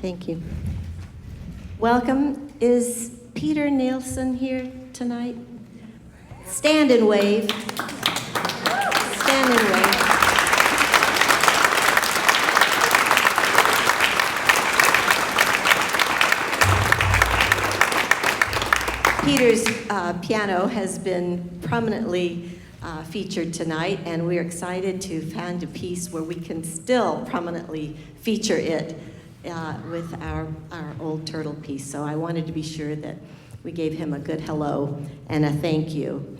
Thank you. Welcome. Is Peter Nielsen here tonight? Stand and wave. Stand and wave. Peter's piano has been prominently featured tonight, and we're excited to find a piece where we can still prominently feature it with our old turtle piece. So I wanted to be sure that we gave him a good hello and a thank you.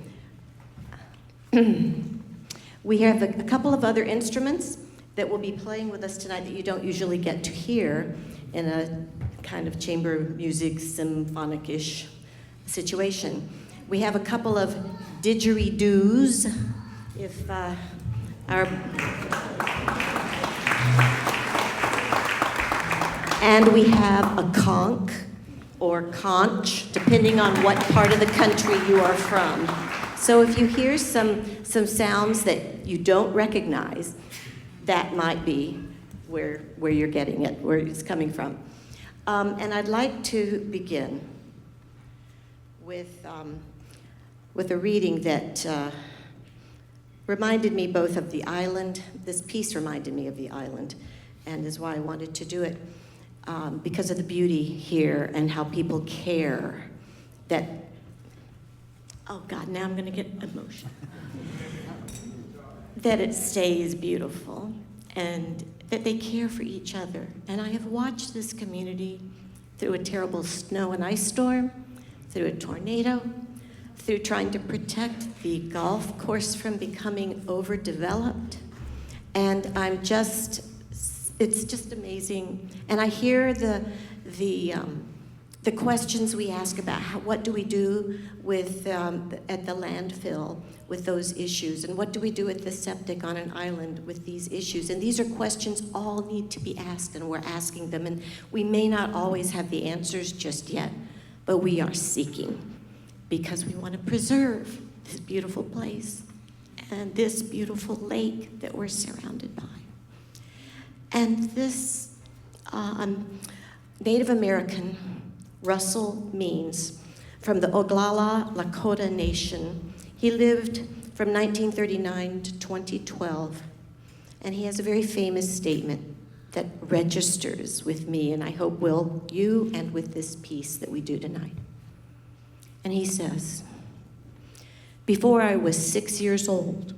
We have a couple of other instruments that will be playing with us tonight that you don't usually get to hear in a kind of chamber music, symphonic-ish situation. We have a couple of didgeridoos, if and we have a conch or conch, depending on what part of the country you are from. So if you hear some sounds that you don't recognize, that might be where you're getting it, where it's coming from. And I'd like to begin with a reading that reminded me both of the island. This piece reminded me of the island, and is why I wanted to do it, because of the beauty here and how people care that, oh God, now I'm going to get emotional, that it stays beautiful and that they care for each other. And I have watched this community through a terrible snow and ice storm, through a tornado, through trying to protect the golf course from becoming overdeveloped. And it's just amazing. And I hear the questions we ask about what do we do with at the landfill with those issues, and what do we do with the septic on an island with these issues. And these are questions all need to be asked, and we're asking them. And we may not always have the answers just yet, but we are seeking, because we want to preserve this beautiful place and this beautiful lake that we're surrounded by. And this Native American, Russell Means, from the Oglala Lakota Nation, he lived from 1939 to 2012, and he has a very famous statement that registers with me, and I hope will you, and with this piece that we do tonight. And he says, "Before I was 6 years old,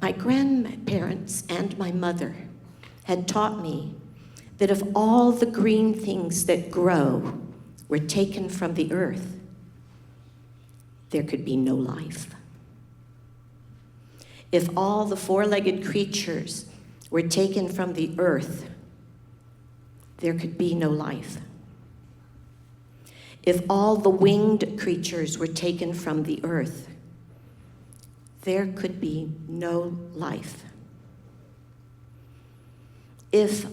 my grandparents and my mother had taught me that if all the green things that grow were taken from the earth, there could be no life. If all the four-legged creatures were taken from the earth, there could be no life. If all the winged creatures were taken from the earth, there could be no life. If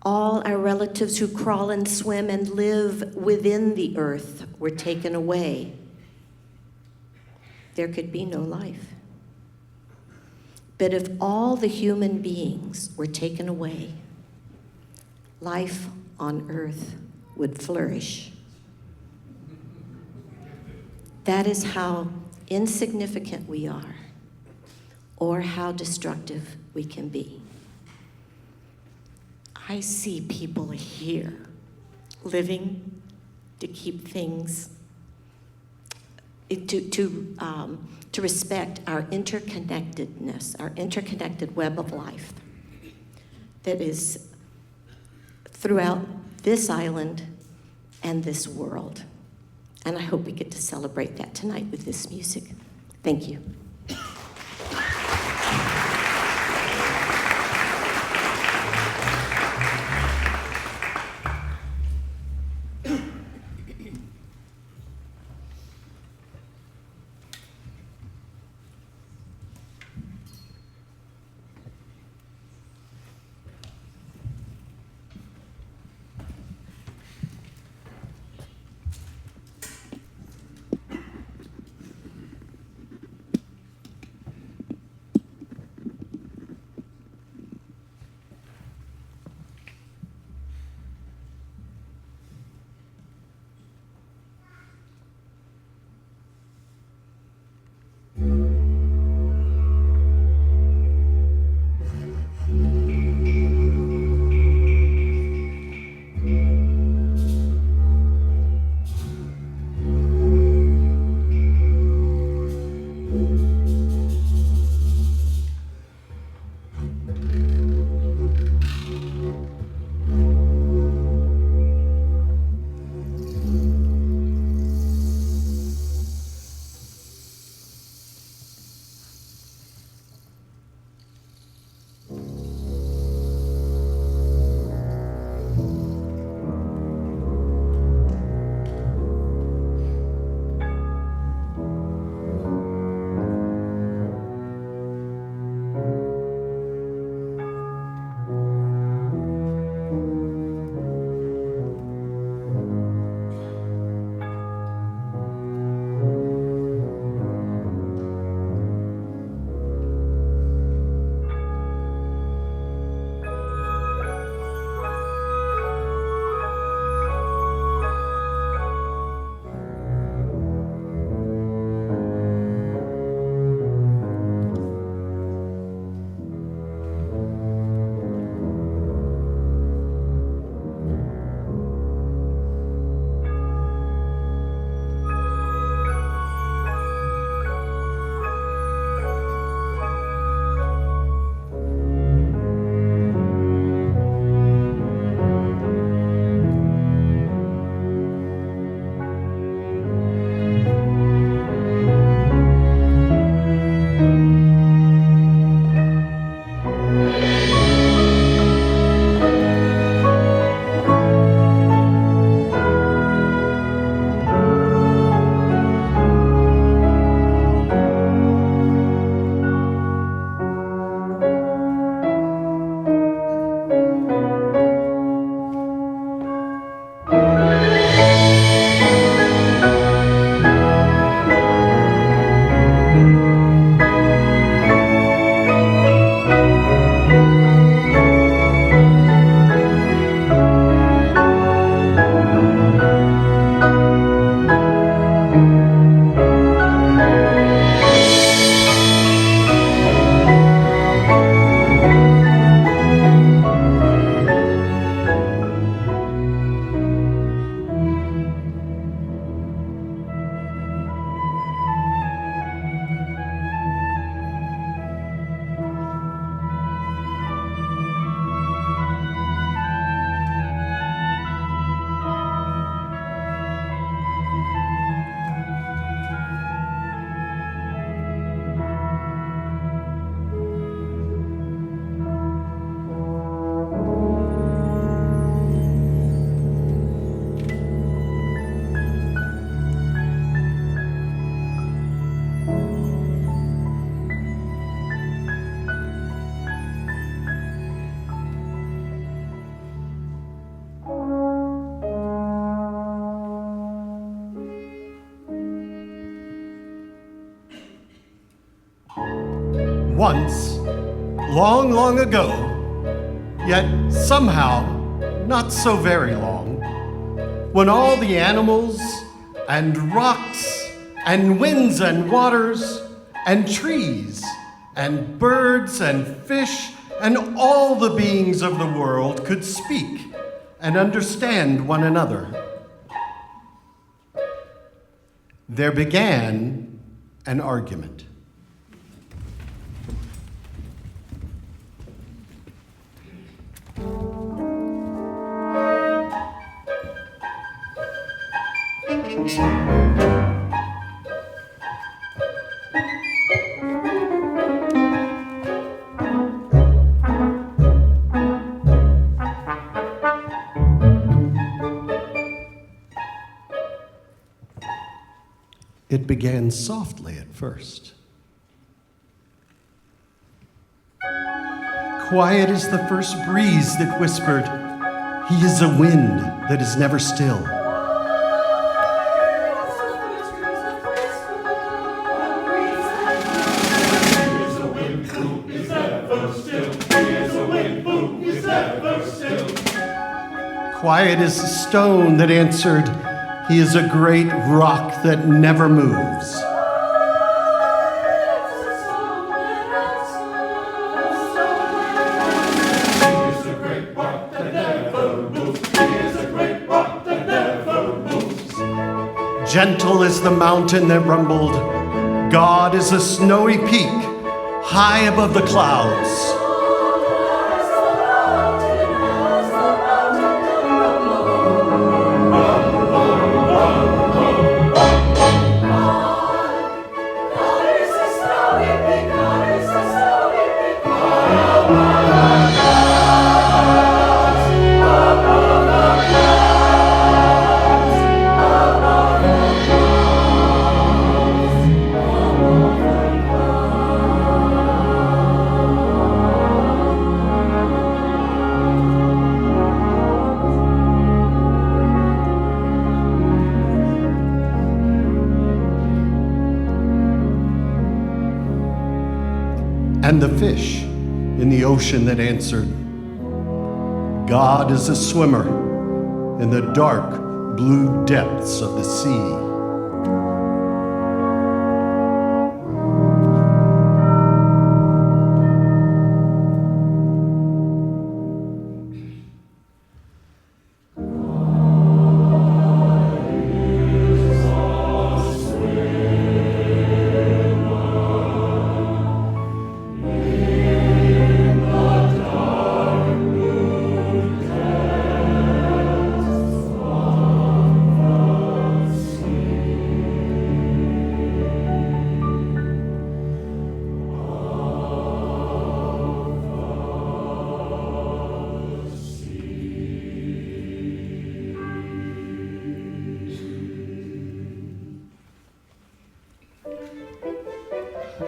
all our relatives who crawl and swim and live within the earth were taken away, there could be no life. But if all the human beings were taken away, life on earth would flourish." That is how insignificant we are, or how destructive we can be. I see people here living to keep things, to respect our interconnectedness, our interconnected web of life that is throughout this island and this world. And I hope we get to celebrate that tonight with this music. Thank you. Once, long, long ago, yet somehow not so very long, when all the animals and rocks and winds and waters and trees and birds and fish and all the beings of the world could speak and understand one another, there began an argument. It began softly at first. Quiet as the first breeze that whispered, "He is a wind that is never still." Quiet as a stone that answered, "He is a great rock that never moves." Gentle as the mountain that rumbled, God is a snowy peak high above the clouds. and the fish in the ocean that answered, God is a swimmer in the dark blue depths of the sea.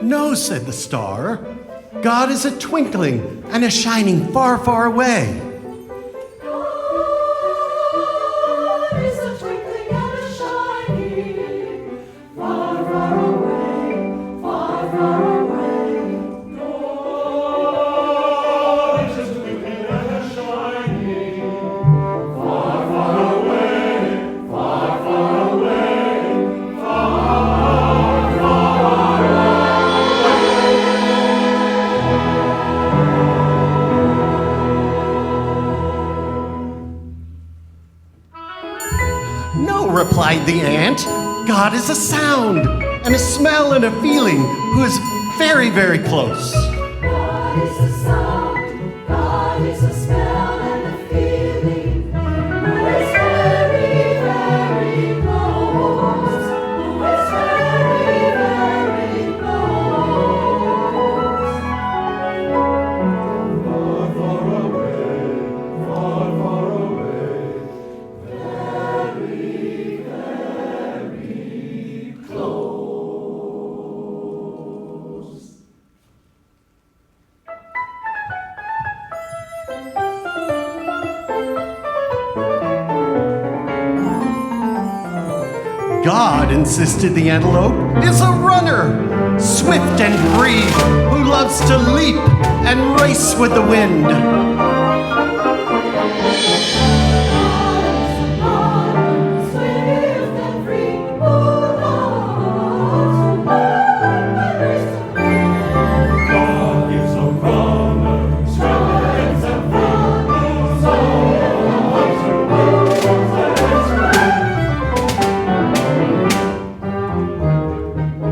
No, said the star. God is a twinkling and a shining far, far away. God is a twinkling and a shining, far, far away, far, far away. God is a twinkling and a shining, far, far away, far, far away, far, far away. No, replied the ant. God is a sound and a smell and a feeling who is very, very close. God is a sound, God is a smell and a feeling, who is very, very close, who is very, very close. Far, far away, far, far away, very, very close. God, insisted the antelope, is a runner, swift and free, who loves to leap and race with the wind.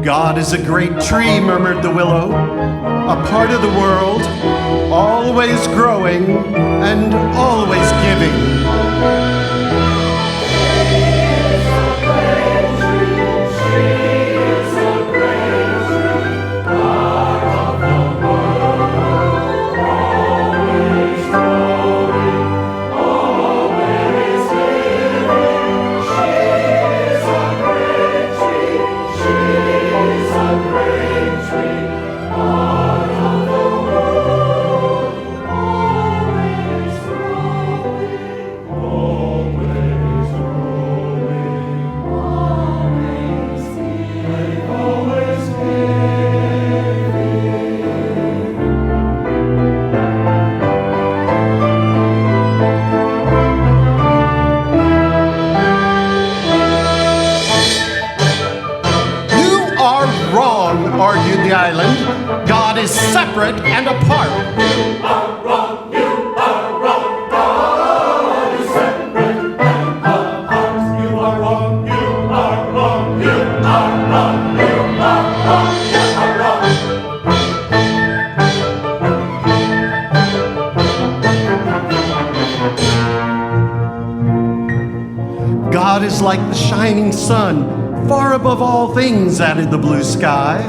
God is a great tree, murmured the willow, a part of the world, always growing and always giving. Argued the island. God is separate and apart. You are wrong, you are wrong. God is separate and apart. You are wrong, you are wrong, you are wrong, you are wrong, you are wrong. God is like the shining sun, far above all things, added the blue sky.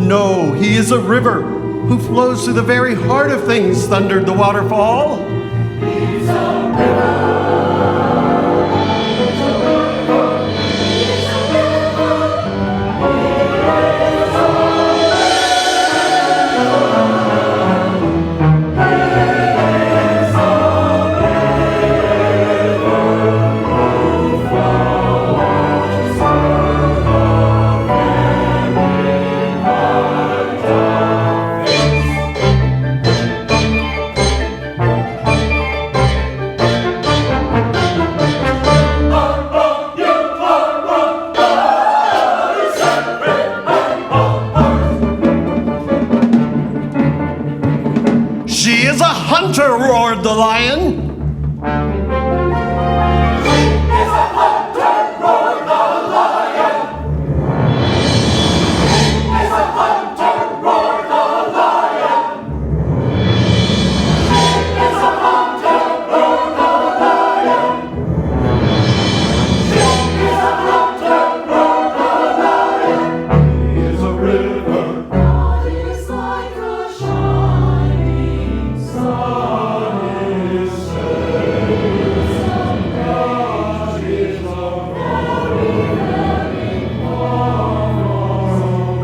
No, he is a river who flows through the very heart of things, thundered the waterfall. He's a river. He's a river. He's a river. He is a hunter, roared the lion. God is like a shining sun.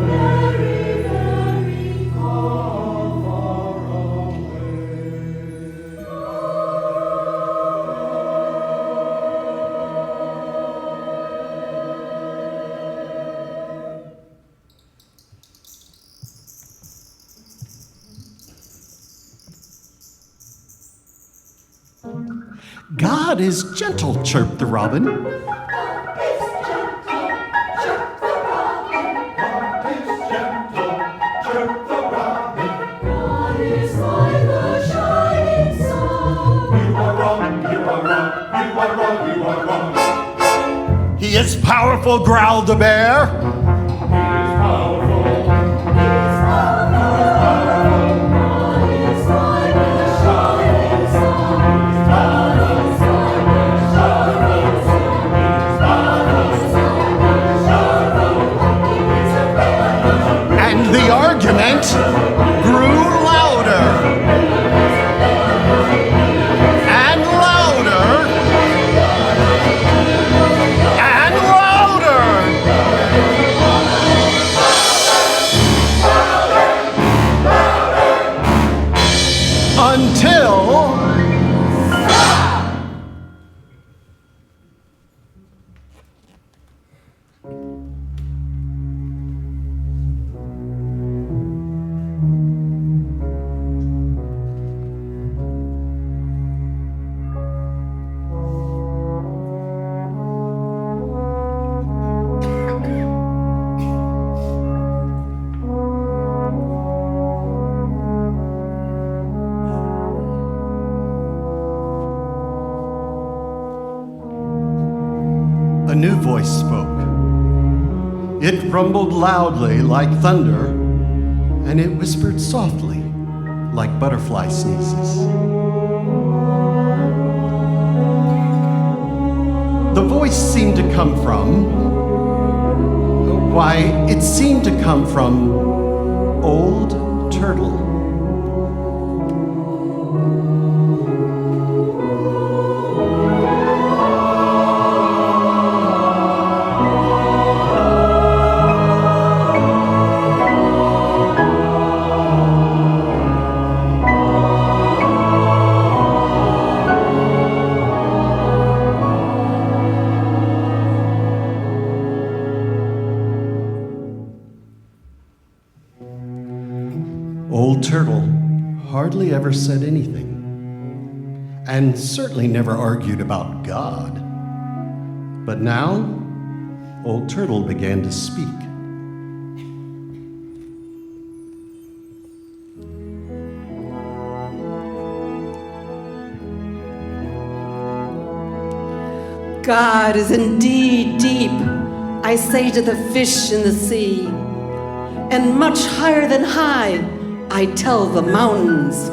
Very, very far God is gentle, chirped the robin. God is like a shining sun. He is powerful, growled the bear. God is like a shining sun. God is like a shining sun. And the argument grew louder and louder and louder. Until a new voice spoke. It rumbled loudly like thunder, and it whispered softly like butterfly sneezes. The voice seemed to come from, why, it seemed to come from Old Turtle. Old Turtle hardly ever said anything, and certainly never argued about God. But now, Old Turtle began to speak. God is indeed deep, I say to the fish in the sea, and much higher than high, I tell the mountains.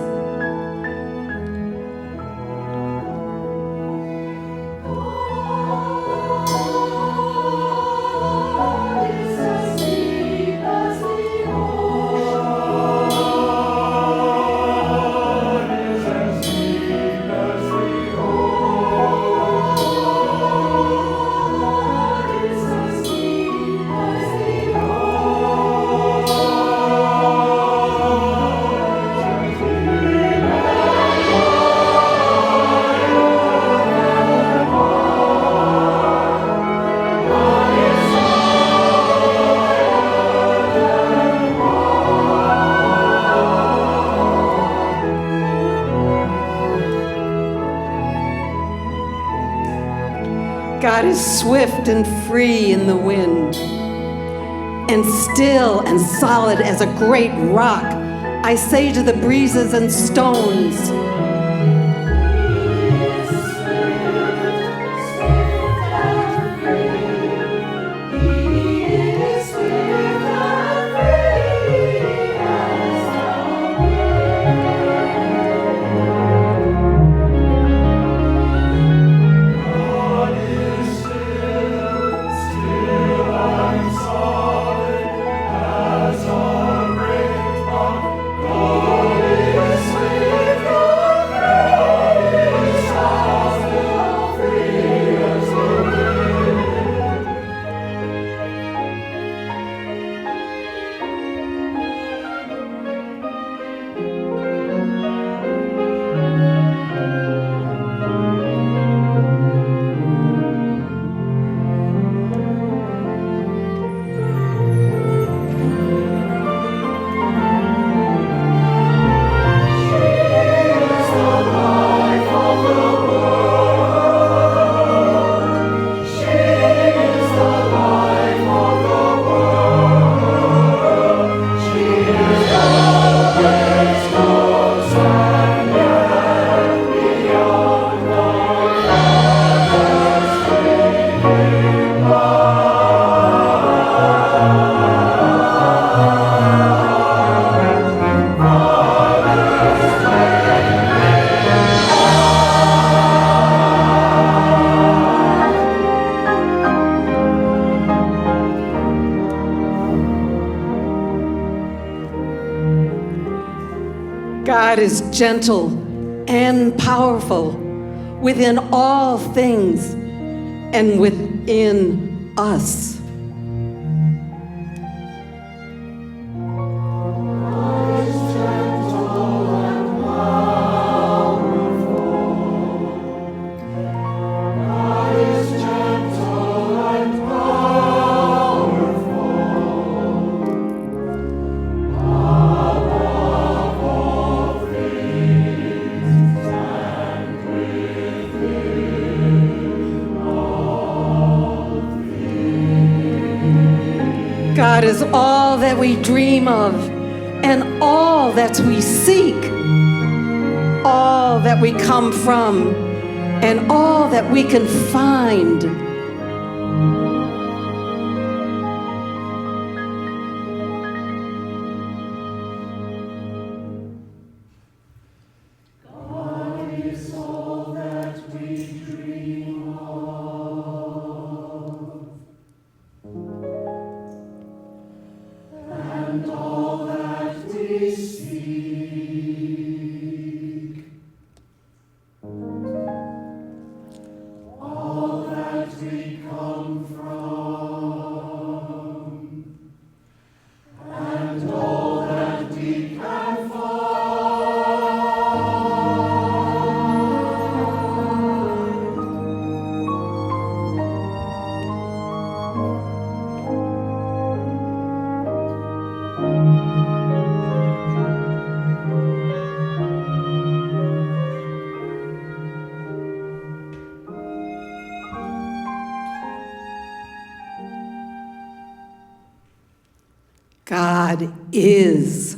God is as deep as the God is as deep as the God is swift and free in the wind, and still and solid as a great rock, I say to the breezes and stones, God is gentle and powerful within all things and within us. God is all that we dream of and all that we seek, all that we come from and all that we can find. God is.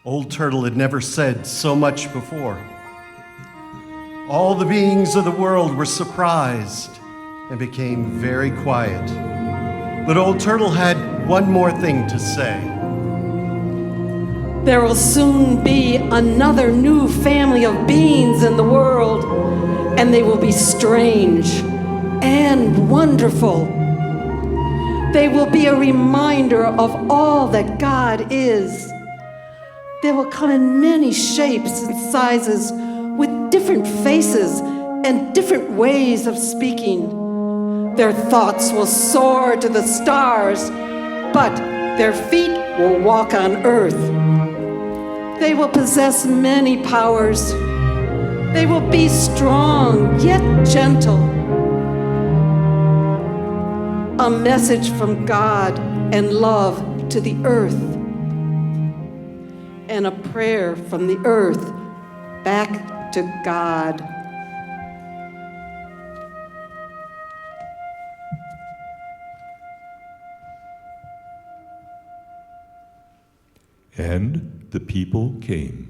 Old Turtle had never said so much before. All the beings of the world were surprised and became very quiet. But Old Turtle had one more thing to say. There will soon be another new family of beings in the world, and they will be strange and wonderful. They will be a reminder of all that God is. They will come in many shapes and sizes with different faces and different ways of speaking. Their thoughts will soar to the stars, but their feet will walk on earth. They will possess many powers. They will be strong yet gentle. A message from God and love to the earth. and a prayer from the earth back to God. And the people came.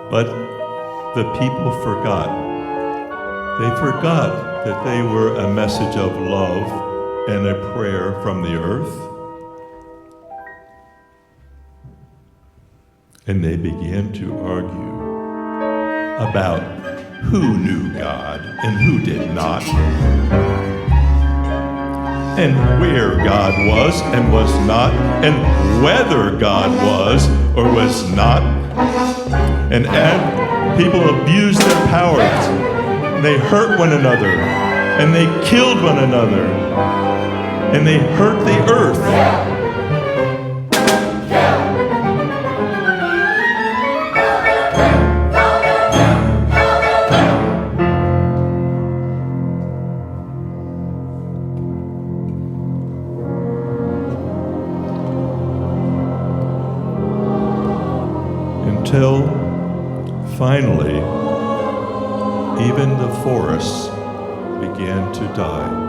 But the people forgot. They forgot that they were a message of love and a prayer from the earth. And they began to argue about who knew God and who did not, and where God was and was not, and whether God was or was not. And people abused their powers. They hurt one another, and they killed one another, and they hurt the earth. Until finally, even the forests began to die.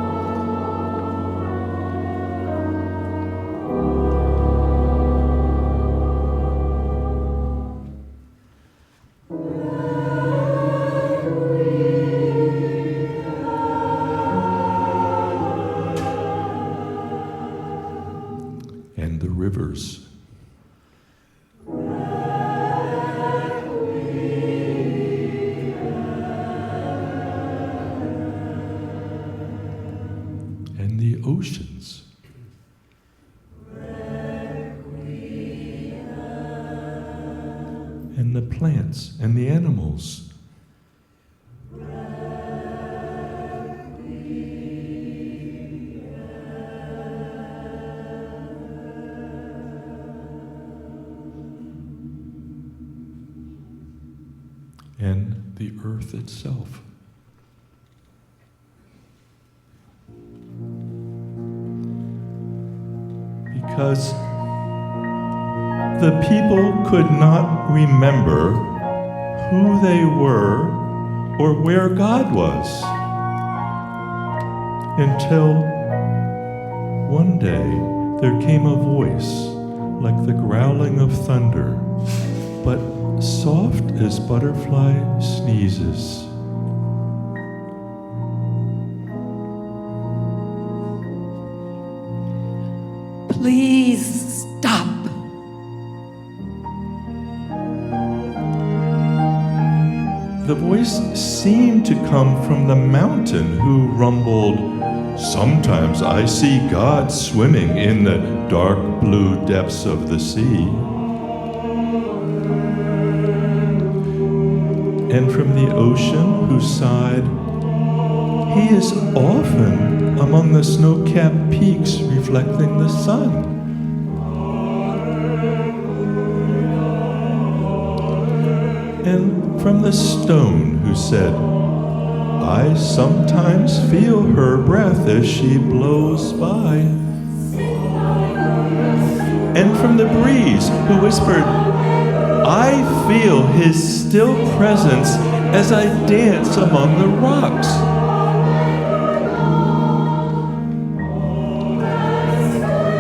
And the rivers. And the oceans. And the plants and the animals. the earth itself. Because the people could not remember who they were or where God was until one day there came a voice like the growling of thunder, but soft as butterfly sneezes. Please stop. The voice seemed to come from the mountain, who rumbled, "Sometimes I see God swimming in the dark blue depths of the sea." And from the ocean, who sighed, "He is often among the snow-capped peaks reflecting the sun." And from the stone, who said, "I sometimes feel her breath as she blows by." And from the breeze, who whispered, "I feel his still presence as I dance among the rocks."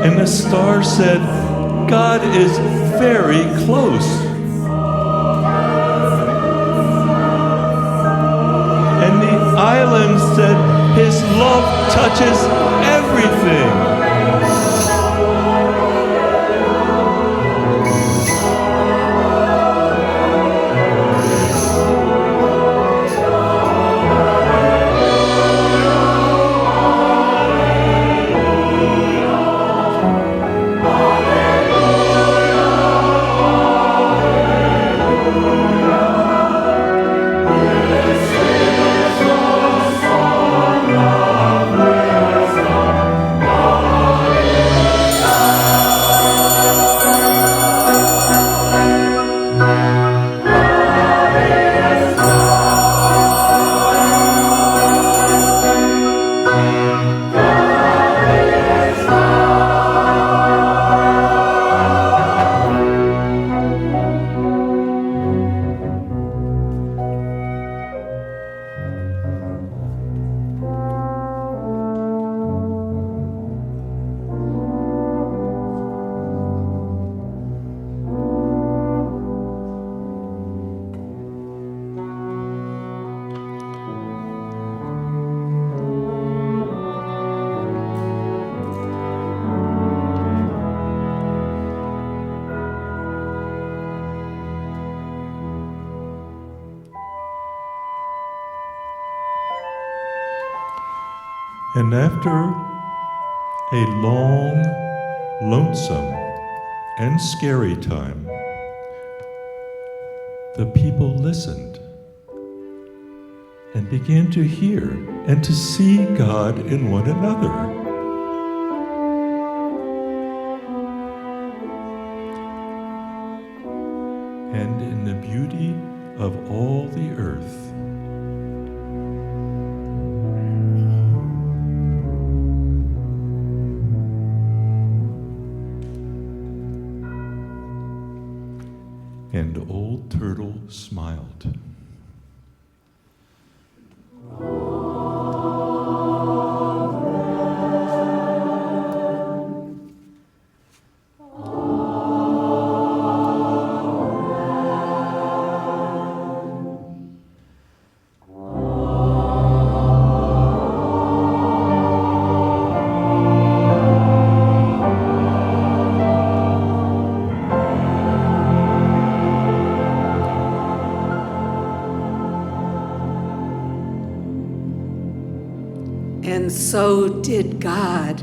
And the stars said, "God is very close." And the island said, "His love touches everything." And after a long, lonesome, and scary time, the people listened and began to hear and to see God in one another. And in the beauty of all the earth. And Old Turtle smiled. And so did God.